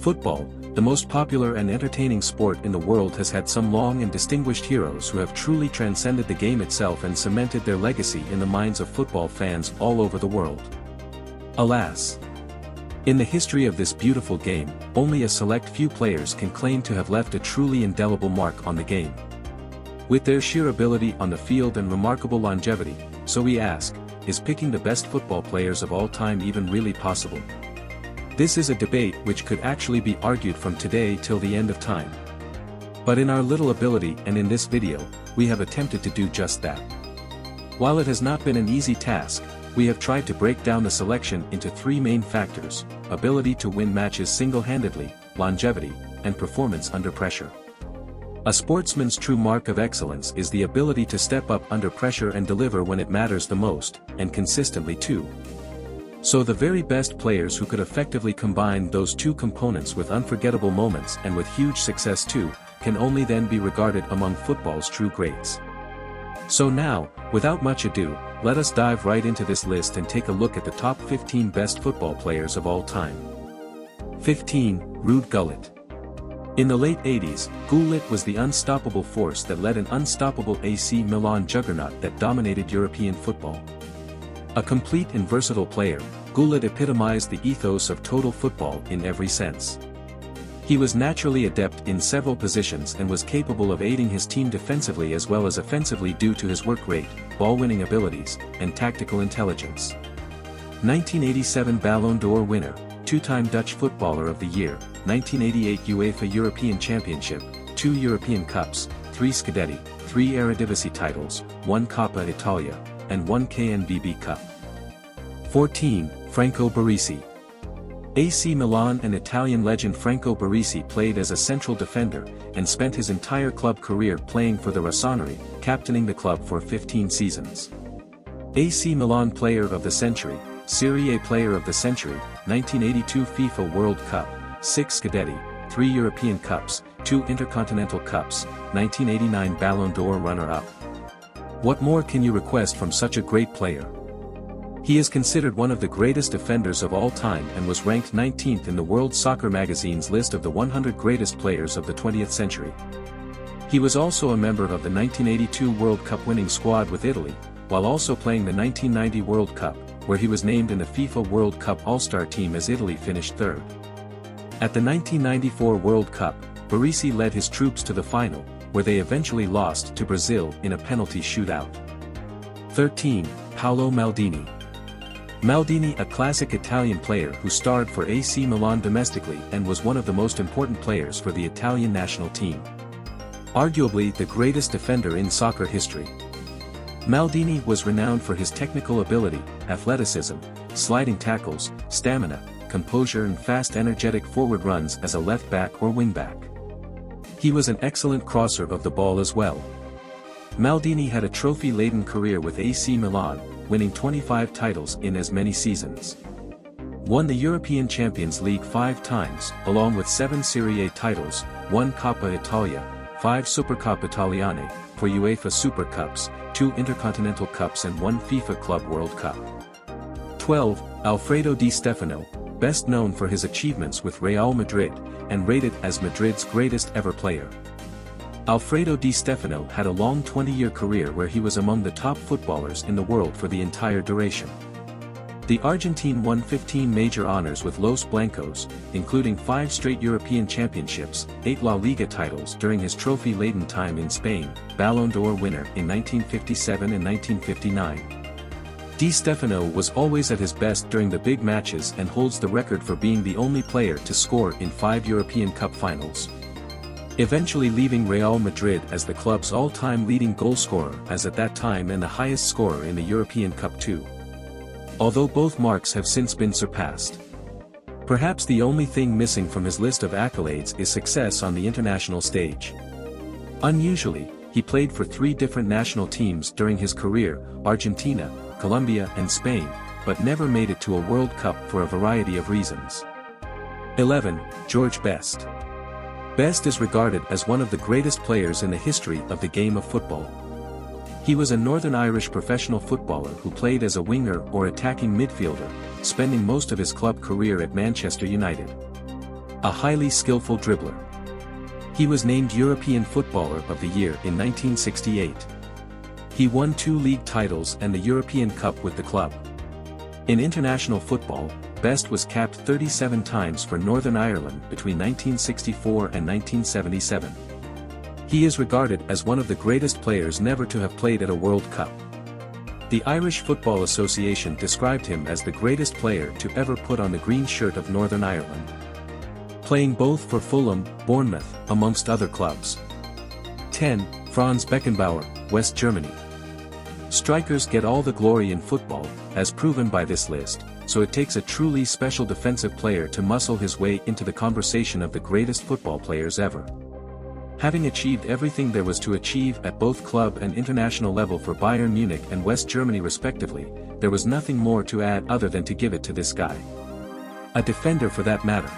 Football, the most popular and entertaining sport in the world, has had some long and distinguished heroes who have truly transcended the game itself and cemented their legacy in the minds of football fans all over the world. Alas! In the history of this beautiful game, only a select few players can claim to have left a truly indelible mark on the game. With their sheer ability on the field and remarkable longevity, so we ask, is picking the best football players of all time even really possible? This is a debate which could actually be argued from today till the end of time. But in our little ability and in this video, we have attempted to do just that. While it has not been an easy task, we have tried to break down the selection into three main factors: ability to win matches single-handedly, longevity, and performance under pressure. A sportsman's true mark of excellence is the ability to step up under pressure and deliver when it matters the most, and consistently too. So the very best players who could effectively combine those two components with unforgettable moments and with huge success too, can only then be regarded among football's true greats. So now, without much ado, let us dive right into this list and take a look at the top 15 best football players of all time. 15. Ruud Gullit. In the late 80s, Gullit was the unstoppable force that led an unstoppable AC Milan juggernaut that dominated European football. A complete and versatile player, Gullit epitomized the ethos of total football in every sense. He was naturally adept in several positions and was capable of aiding his team defensively as well as offensively due to his work rate, ball-winning abilities, and tactical intelligence. 1987 Ballon d'Or winner, two-time Dutch Footballer of the Year, 1988 UEFA European Championship, 2 European Cups, 3 Scudetti, 3 Eredivisie titles, 1 Coppa Italia, and 1 KNVB Cup. 14. Franco Baresi. AC Milan and Italian legend Franco Baresi played as a central defender, and spent his entire club career playing for the Rossoneri, captaining the club for 15 seasons. AC Milan Player of the Century, Serie A Player of the Century, 1982 FIFA World Cup, 6 Scudetti, 3 European Cups, 2 Intercontinental Cups, 1989 Ballon d'Or runner-up. What more can you request from such a great player? He is considered one of the greatest defenders of all time and was ranked 19th in the World Soccer magazine's list of the 100 greatest players of the 20th century. He was also a member of the 1982 World Cup winning squad with Italy, while also playing the 1990 World Cup, where he was named in the FIFA World Cup All-Star team as Italy finished third. At the 1994 World Cup, Baresi led his troops to the final, where they eventually lost to Brazil in a penalty shootout. 13. Paolo Maldini. Maldini, a classic Italian player who starred for AC Milan domestically and was one of the most important players for the Italian national team. Arguably the greatest defender in soccer history. Maldini was renowned for his technical ability, athleticism, sliding tackles, stamina, composure and fast energetic forward runs as a left back or wing back. He was an excellent crosser of the ball as well. Maldini had a trophy-laden career with AC Milan, winning 25 titles in as many seasons. Won the European Champions League 5 times, along with 7 Serie A titles, 1 Coppa Italia, 5 Supercoppa Italiane, 4 UEFA Super Cups, 2 Intercontinental Cups and 1 FIFA Club World Cup. 12. Alfredo Di Stefano, best known for his achievements with Real Madrid, and rated as Madrid's greatest ever player. Alfredo Di Stefano had a long 20-year career where he was among the top footballers in the world for the entire duration. The Argentine won 15 major honors with Los Blancos, including 5 straight European Championships, 8 La Liga titles during his trophy-laden time in Spain, Ballon d'Or winner in 1957 and 1959. Di Stefano was always at his best during the big matches and holds the record for being the only player to score in 5 European Cup finals. Eventually leaving Real Madrid as the club's all-time leading goalscorer as at that time and the highest scorer in the European Cup too. Although both marks have since been surpassed. Perhaps the only thing missing from his list of accolades is success on the international stage. Unusually, he played for 3 different national teams during his career, Argentina, Colombia and Spain, but never made it to a World Cup for a variety of reasons. 11. George Best. Best is regarded as one of the greatest players in the history of the game of football. He was a Northern Irish professional footballer who played as a winger or attacking midfielder, spending most of his club career at Manchester United. A highly skillful dribbler. He was named European Footballer of the Year in 1968. He won 2 league titles and the European Cup with the club. In international football, Best was capped 37 times for Northern Ireland between 1964 and 1977. He is regarded as one of the greatest players never to have played at a World Cup. The Irish Football Association described him as the greatest player to ever put on the green shirt of Northern Ireland. Playing both for Fulham, Bournemouth, amongst other clubs. 10. Franz Beckenbauer, West Germany. Strikers get all the glory in football, as proven by this list, so it takes a truly special defensive player to muscle his way into the conversation of the greatest football players ever. Having achieved everything there was to achieve at both club and international level for Bayern Munich and West Germany respectively, there was nothing more to add other than to give it to this guy. A defender for that matter.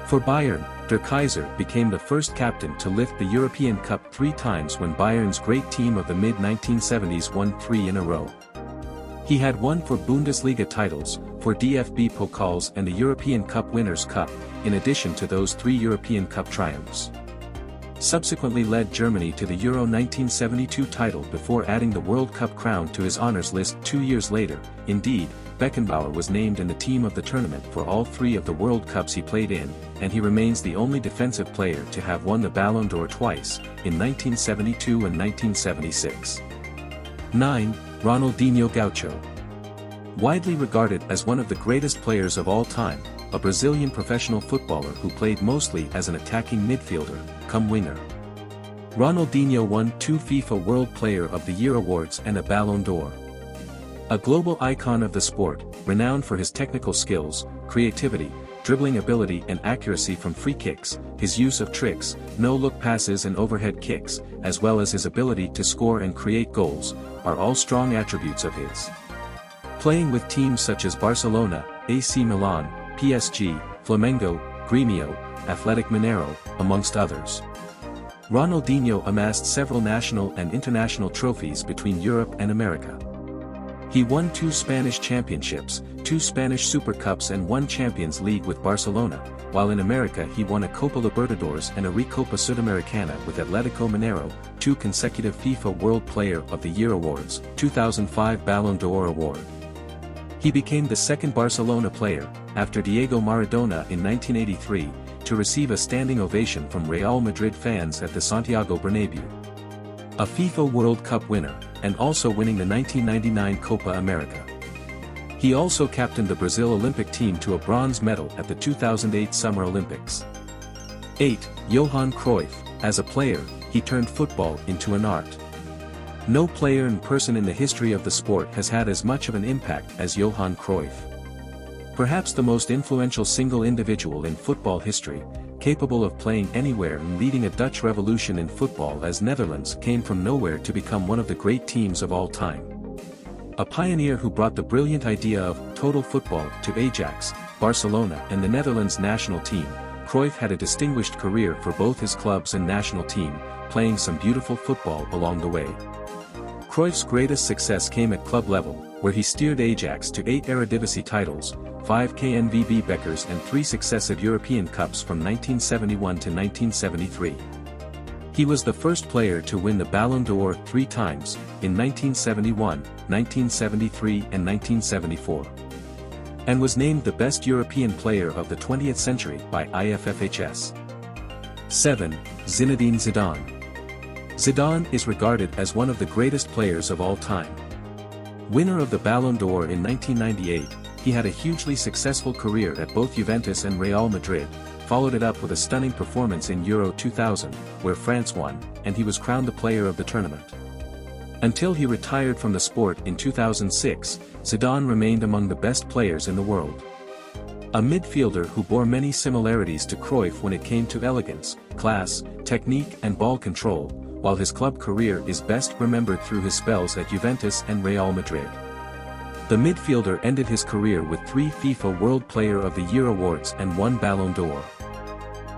For Bayern, Der Kaiser became the first captain to lift the European Cup 3 times when Bayern's great team of the mid-1970s won 3 in a row. He had won 4 Bundesliga titles, 4 DFB Pokals and the European Cup Winners' Cup, in addition to those 3 European Cup triumphs. Subsequently led Germany to the Euro 1972 title before adding the World Cup crown to his honours list 2 years later. Indeed, Beckenbauer was named in the team of the tournament for all 3 of the World Cups he played in, and he remains the only defensive player to have won the Ballon d'Or twice, in 1972 and 1976. 9. Ronaldinho Gaucho. Widely regarded as one of the greatest players of all time, a Brazilian professional footballer who played mostly as an attacking midfielder, come winger. Ronaldinho won 2 FIFA World Player of the Year awards and a Ballon d'Or. A global icon of the sport, renowned for his technical skills, creativity, dribbling ability and accuracy from free kicks, his use of tricks, no-look passes and overhead kicks, as well as his ability to score and create goals, are all strong attributes of his. Playing with teams such as Barcelona, AC Milan, PSG, Flamengo, Grêmio, Athletic Mineiro, amongst others. Ronaldinho amassed several national and international trophies between Europe and America. He won 2 Spanish championships, 2 Spanish Super Cups and 1 Champions League with Barcelona, while in America he won a Copa Libertadores and a Recopa Sudamericana with Atletico Mineiro, 2 consecutive FIFA World Player of the Year awards, 2005 Ballon d'Or award. He became the second Barcelona player, after Diego Maradona in 1983, to receive a standing ovation from Real Madrid fans at the Santiago Bernabéu. A FIFA World Cup winner, and also winning the 1999 Copa America. He also captained the Brazil Olympic team to a bronze medal at the 2008 Summer Olympics. 8. Johan Cruyff. As a player, he turned football into an art. No player and person in the history of the sport has had as much of an impact as Johan Cruyff. Perhaps the most influential single individual in football history, capable of playing anywhere and leading a Dutch revolution in football as Netherlands came from nowhere to become one of the great teams of all time. A pioneer who brought the brilliant idea of total football to Ajax, Barcelona and the Netherlands national team, Cruyff had a distinguished career for both his clubs and national team, playing some beautiful football along the way. Cruyff's greatest success came at club level, where he steered Ajax to 8 Eredivisie titles, 5 KNVB Beckers and 3 successive European Cups from 1971 to 1973. He was the first player to win the Ballon d'Or 3 times, in 1971, 1973 and 1974. And was named the best European player of the 20th century by IFFHS. 7. Zinedine Zidane. Zidane is regarded as one of the greatest players of all time. Winner of the Ballon d'Or in 1998, he had a hugely successful career at both Juventus and Real Madrid, followed it up with a stunning performance in Euro 2000, where France won, and he was crowned the player of the tournament. Until he retired from the sport in 2006, Zidane remained among the best players in the world. A midfielder who bore many similarities to Cruyff when it came to elegance, class, technique and ball control, while his club career is best remembered through his spells at Juventus and Real Madrid. The midfielder ended his career with 3 FIFA World Player of the Year awards and 1 Ballon d'Or.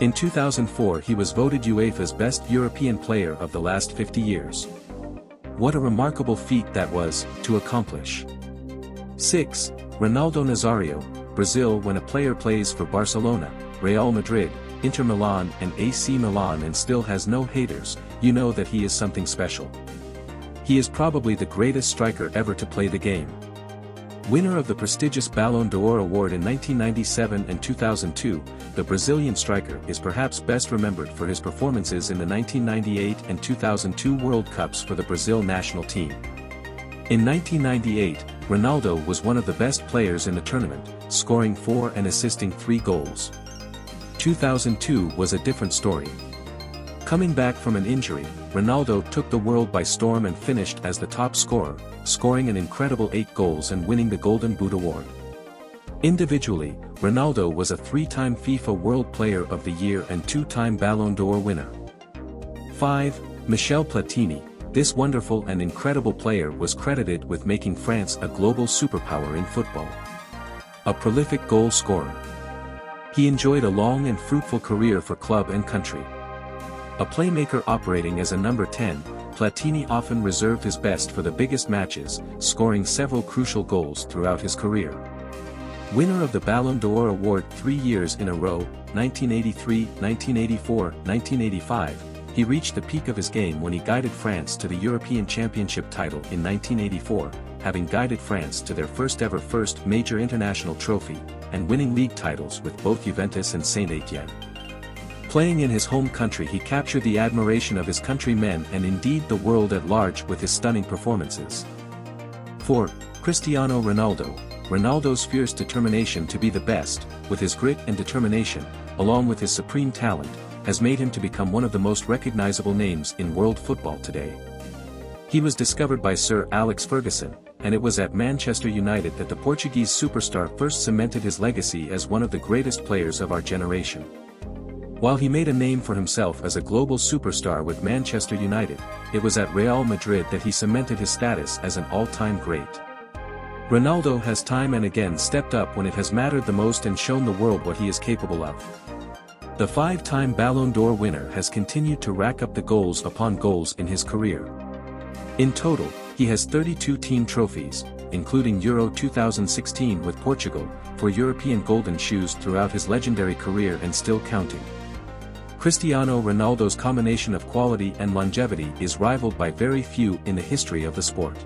In 2004 he was voted UEFA's best European player of the last 50 years. What a remarkable feat that was, to accomplish. 6. Ronaldo Nazário, Brazil. When a player plays for Barcelona, Real Madrid, Inter Milan and AC Milan and still has no haters, you know that he is something special. He is probably the greatest striker ever to play the game. Winner of the prestigious Ballon d'Or award in 1997 and 2002, the Brazilian striker is perhaps best remembered for his performances in the 1998 and 2002 World Cups for the Brazil national team. In 1998, Ronaldo was one of the best players in the tournament, scoring 4 and assisting 3 goals. 2002 was a different story. Coming back from an injury, Ronaldo took the world by storm and finished as the top scorer, scoring an incredible 8 goals and winning the Golden Boot award. Individually, Ronaldo was a 3-time FIFA World Player of the Year and 2-time Ballon d'Or winner. 5. Michel Platini. This wonderful and incredible player was credited with making France a global superpower in football. A prolific goal scorer. He enjoyed a long and fruitful career for club and country. A playmaker operating as a number 10, Platini often reserved his best for the biggest matches, scoring several crucial goals throughout his career. Winner of the Ballon d'Or award 3 years in a row, 1983, 1984, 1985, he reached the peak of his game when he guided France to the European Championship title in 1984, having guided France to their first major international trophy, and winning league titles with both Juventus and Saint-Étienne. Playing in his home country, he captured the admiration of his countrymen and indeed the world at large with his stunning performances. 4. Cristiano Ronaldo. Ronaldo's fierce determination to be the best, with his grit and determination, along with his supreme talent, has made him to become one of the most recognizable names in world football today. He was discovered by Sir Alex Ferguson, and it was at Manchester United that the Portuguese superstar first cemented his legacy as one of the greatest players of our generation. While he made a name for himself as a global superstar with Manchester United, it was at Real Madrid that he cemented his status as an all-time great. Ronaldo has time and again stepped up when it has mattered the most and shown the world what he is capable of. The 5-time Ballon d'Or winner has continued to rack up the goals upon goals in his career. In total, he has 32 team trophies, including Euro 2016 with Portugal, for European Golden Shoes throughout his legendary career and still counting. Cristiano Ronaldo's combination of quality and longevity is rivaled by very few in the history of the sport.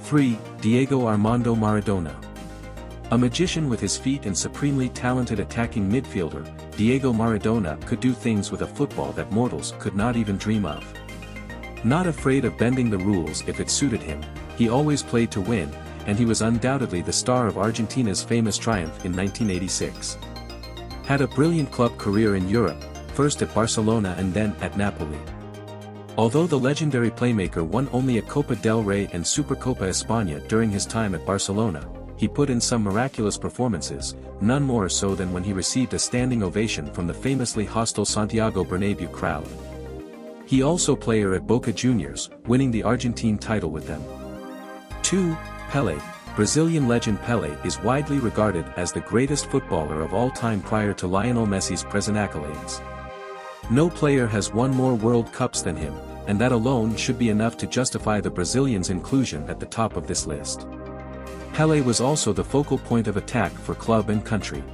3. Diego Armando Maradona. A magician with his feet and supremely talented attacking midfielder, Diego Maradona could do things with a football that mortals could not even dream of. Not afraid of bending the rules if it suited him, he always played to win, and he was undoubtedly the star of Argentina's famous triumph in 1986. Had a brilliant club career in Europe, first at Barcelona and then at Napoli. Although the legendary playmaker won only a Copa del Rey and Supercopa España during his time at Barcelona, he put in some miraculous performances, none more so than when he received a standing ovation from the famously hostile Santiago Bernabéu crowd. He also played at Boca Juniors, winning the Argentine title with them. 2. Pele. Brazilian legend Pele is widely regarded as the greatest footballer of all time prior to Lionel Messi's present accolades. No player has won more World Cups than him, and that alone should be enough to justify the Brazilian's inclusion at the top of this list. Pele was also the focal point of attack for club and country.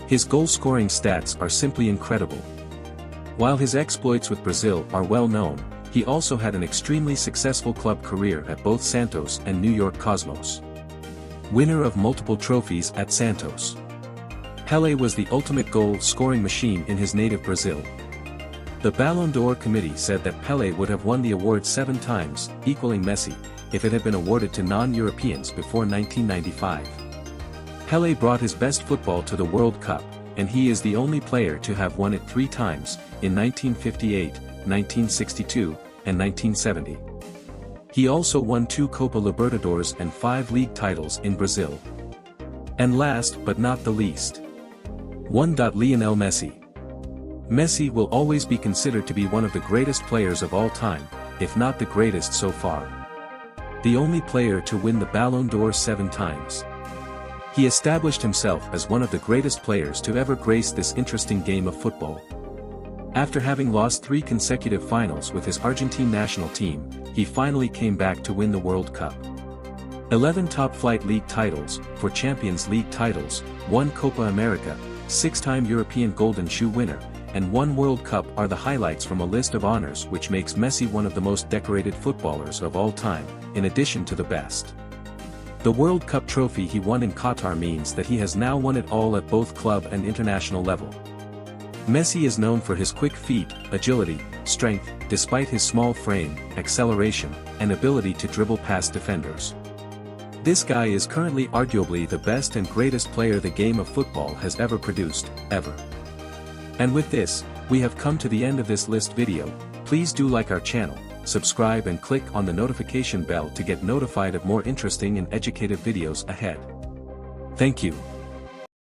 His goal-scoring stats are simply incredible. While his exploits with Brazil are well known, he also had an extremely successful club career at both Santos and New York Cosmos. Winner of multiple trophies at Santos. Pele was the ultimate goal-scoring machine in his native Brazil. The Ballon d'Or committee said that Pele would have won the award 7 times, equaling Messi, if it had been awarded to non-Europeans before 1995. Pele brought his best football to the World Cup, and he is the only player to have won it 3 times, in 1958, 1962, and 1970. He also won 2 Copa Libertadores and 5 league titles in Brazil. And last but not the least. 1. Lionel Messi. Messi will always be considered to be one of the greatest players of all time, if not the greatest so far. The only player to win the Ballon d'Or 7 times. He established himself as one of the greatest players to ever grace this interesting game of football. After having lost 3 consecutive finals with his Argentine national team, he finally came back to win the World Cup. 11 top-flight league titles, 4 Champions League titles, 1 Copa America, 6-time European Golden Shoe winner, and 1 World Cup are the highlights from a list of honors which makes Messi one of the most decorated footballers of all time, in addition to the best. The World Cup trophy he won in Qatar means that he has now won it all at both club and international level. Messi is known for his quick feet, agility, strength, despite his small frame, acceleration, and ability to dribble past defenders. This guy is currently arguably the best and greatest player the game of football has ever produced, ever. And with this, we have come to the end of this list video. Please do like our channel, subscribe and click on the notification bell to get notified of more interesting and educative videos ahead. Thank you.